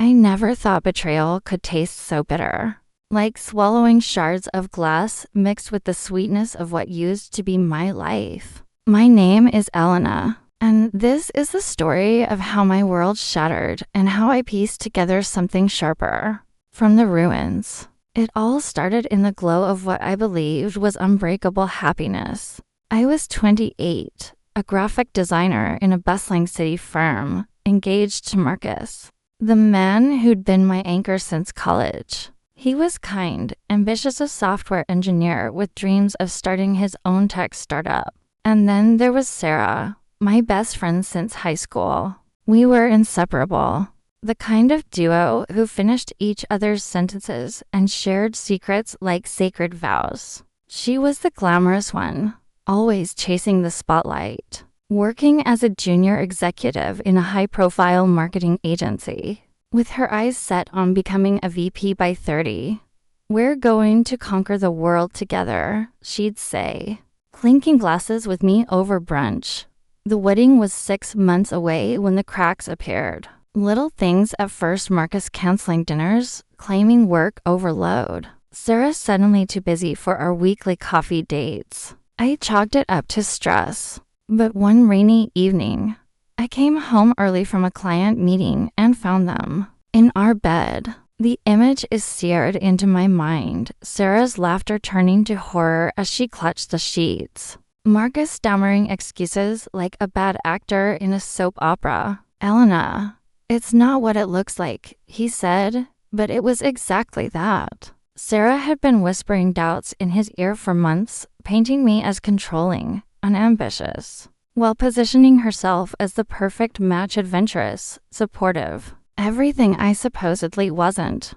I never thought betrayal could taste so bitter. Like swallowing shards of glass mixed with the sweetness of what used to be my life. My name is Elena, and this is the story of how my world shattered and how I pieced together something sharper from the ruins. It all started in the glow of what I believed was unbreakable happiness. I was 28, a graphic designer in a bustling city firm, engaged to Marcus, the man who'd been my anchor since college. He was kind, ambitious, a software engineer with dreams of starting his own tech startup. And then there was Sarah, my best friend since high school. We were inseparable. The kind of duo who finished each other's sentences and shared secrets like sacred vows. She was the glamorous one, always chasing the spotlight, working as a junior executive in a high-profile marketing agency, with her eyes set on becoming a VP by 30. "We're going to conquer the world together," she'd say, clinking glasses with me over brunch. The wedding was 6 months away when the cracks appeared. Little things at first: Marcus canceling dinners, claiming work overload. Sarah suddenly too busy for our weekly coffee dates. I chalked it up to stress. But one rainy evening, I came home early from a client meeting and found them in our bed. The image is seared into my mind, Sarah's laughter turning to horror as she clutched the sheets. Marcus stammering excuses like a bad actor in a soap opera. "Elena, it's not what it looks like," he said, but it was exactly that. Sarah had been whispering doubts in his ear for months, painting me as controlling, unambitious, while positioning herself as the perfect match: adventurous, supportive, everything I supposedly wasn't.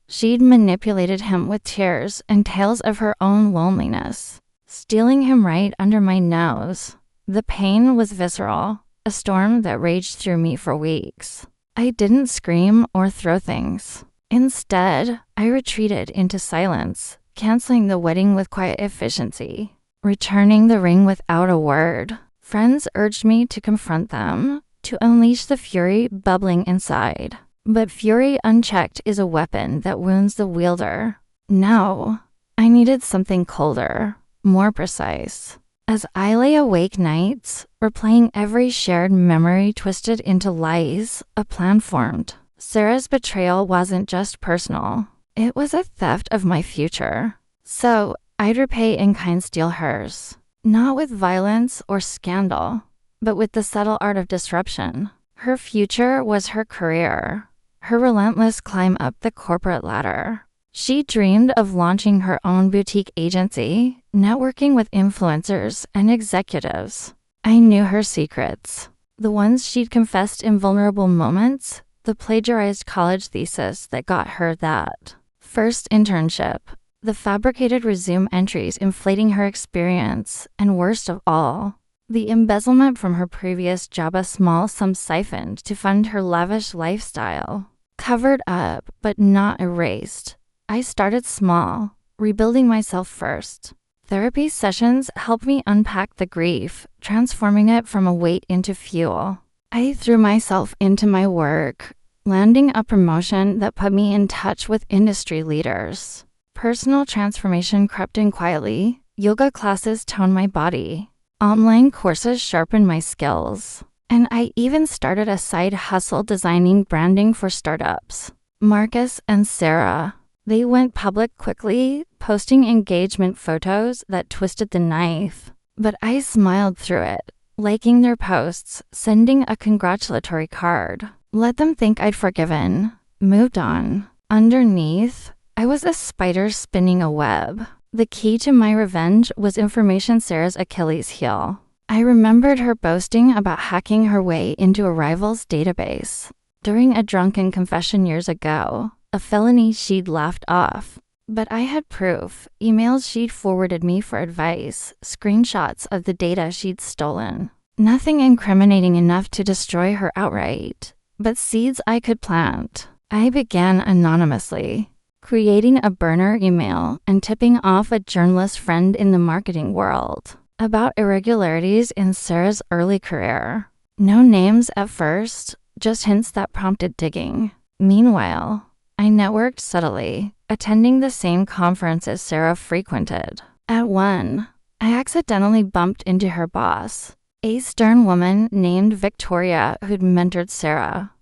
She'd manipulated him with tears and tales of her own loneliness, stealing him right under my nose. The pain was visceral, a storm that raged through me for weeks. I didn't scream or throw things. Instead, I retreated into silence, canceling the wedding with quiet efficiency, returning the ring without a word. Friends urged me to confront them, to unleash the fury bubbling inside. But fury unchecked is a weapon that wounds the wielder. No, I needed something colder, more precise. As I lay awake nights, replaying every shared memory twisted into lies, a plan formed. Sarah's betrayal wasn't just personal. It was a theft of my future. So I'd repay in kind, steal hers. Not with violence or scandal, but with the subtle art of disruption. Her future was her career, her relentless climb up the corporate ladder. She dreamed of launching her own boutique agency, networking with influencers and executives. I knew her secrets, the ones she'd confessed in vulnerable moments, the plagiarized college thesis that got her that first internship, the fabricated resume entries inflating her experience, and worst of all, the embezzlement from her previous job, a small sum siphoned to fund her lavish lifestyle. Covered up, but not erased. I started small, rebuilding myself first. Therapy sessions helped me unpack the grief, transforming it from a weight into fuel. I threw myself into my work, landing a promotion that put me in touch with industry leaders. Personal transformation crept in quietly. Yoga classes toned my body. Online courses sharpened my skills. And I even started a side hustle designing branding for startups. Marcus and Sarah, they went public quickly, posting engagement photos that twisted the knife. But I smiled through it, liking their posts, sending a congratulatory card. Let them think I'd forgiven, moved on. Underneath, I was a spider spinning a web. The key to my revenge was information: Sarah's Achilles heel. I remembered her boasting about hacking her way into a rival's database during a drunken confession years ago, a felony she'd laughed off. But I had proof: emails she'd forwarded me for advice, screenshots of the data she'd stolen. Nothing incriminating enough to destroy her outright, but seeds I could plant. I began anonymously, creating a burner email and tipping off a journalist friend in the marketing world about irregularities in Sarah's early career. No names at first, just hints that prompted digging. Meanwhile, I networked subtly, attending the same conferences Sarah frequented. At one, I accidentally bumped into her boss, a stern woman named Victoria who'd mentored Sarah.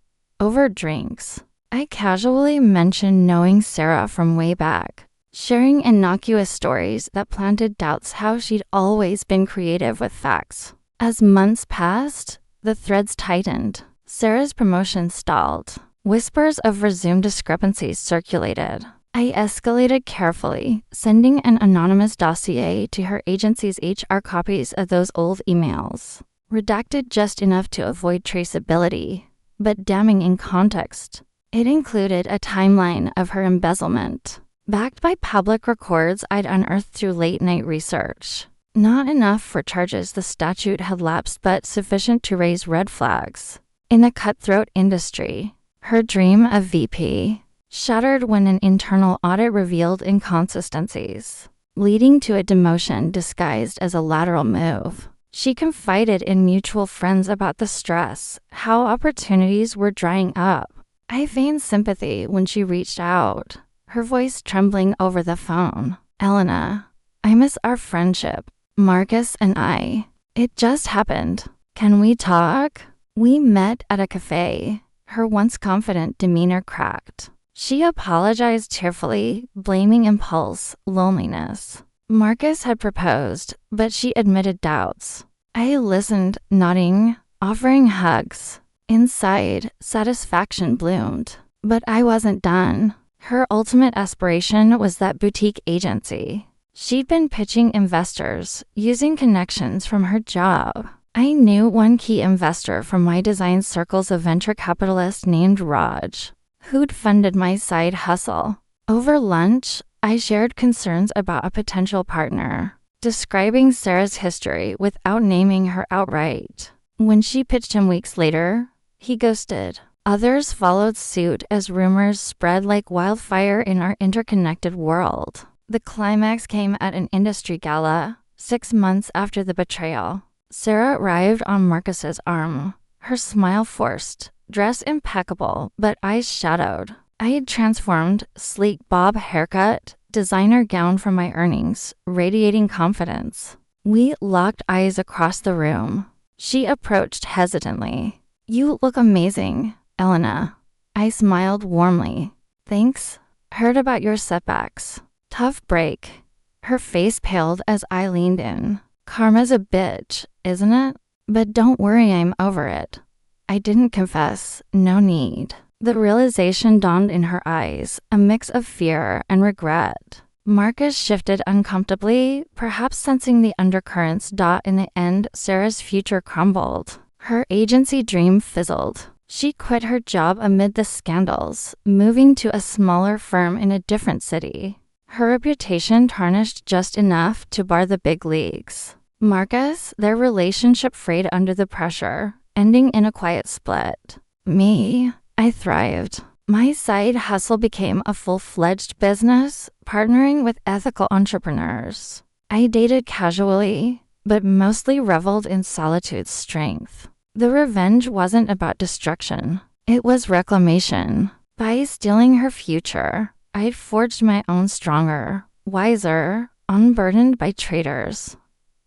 Over drinks, I casually mentioned knowing Sarah from way back, sharing innocuous stories that planted doubts how she'd always been creative with facts. As months passed, the threads tightened. Sarah's promotion stalled. Whispers of resumed discrepancies circulated. I escalated carefully, sending an anonymous dossier to her agency's HR copies of those old emails, redacted just enough to avoid traceability, but damning in context. It included a timeline of her embezzlement, backed by public records I'd unearthed through late-night research. Not enough for charges the statute had lapsed, but sufficient to raise red flags. In a cutthroat industry, her dream of VP shattered when an internal audit revealed inconsistencies, leading to a demotion disguised as a lateral move. She confided in mutual friends about the stress, how opportunities were drying up. I feigned sympathy when she reached out, her voice trembling over the phone. "Elena, I miss our friendship. Marcus and I. It just happened. Can we talk?" We met at a cafe. Her once confident demeanor cracked. She apologized tearfully, blaming impulse, loneliness. Marcus had proposed, but she admitted doubts. I listened, nodding, offering hugs. Inside, satisfaction bloomed. But I wasn't done. Her ultimate aspiration was that boutique agency. She'd been pitching investors, using connections from her job. I knew one key investor from my design circles, a venture capitalist named Raj, who'd funded my side hustle. Over lunch, I shared concerns about a potential partner, describing Sarah's history without naming her outright. When she pitched him weeks later, he ghosted. Others followed suit as rumors spread like wildfire in our interconnected world. The climax came at an industry gala, 6 months after the betrayal. Sarah arrived on Marcus's arm, her smile forced, dress impeccable, but eyes shadowed. I had transformed, sleek bob haircut, designer gown from my earnings, radiating confidence. We locked eyes across the room. She approached hesitantly. "You look amazing, Elena." I smiled warmly. "Thanks. Heard about your setbacks. Tough break." Her face paled as I leaned in. "Karma's a bitch, isn't it? But don't worry, I'm over it." I didn't confess, no need. The realization dawned in her eyes, a mix of fear and regret. Marcus shifted uncomfortably, perhaps sensing the undercurrents. In the end, Sarah's future crumbled. Her agency dream fizzled. She quit her job amid the scandals, moving to a smaller firm in a different city. Her reputation tarnished just enough to bar the big leagues. Marcus, their relationship frayed under the pressure, ending in a quiet split. Me, I thrived. My side hustle became a full-fledged business, partnering with ethical entrepreneurs. I dated casually, but mostly reveled in solitude's strength. The revenge wasn't about destruction. It was reclamation. By stealing her future, I'd forged my own stronger, wiser, unburdened by traitors.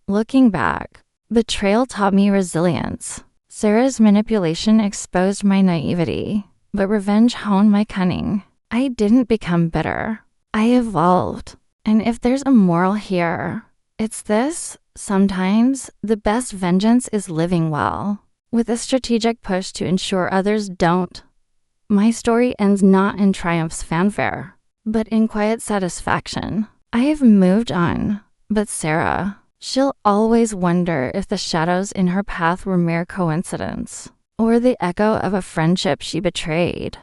Looking back, betrayal taught me resilience. Sarah's manipulation exposed my naivety, but revenge honed my cunning. I didn't become bitter. I evolved. And if there's a moral here, it's this: sometimes the best vengeance is living well, with a strategic push to ensure others don't. My story ends not in triumph's fanfare, but in quiet satisfaction. I have moved on, but Sarah, she'll always wonder if the shadows in her path were mere coincidence, or the echo of a friendship she betrayed.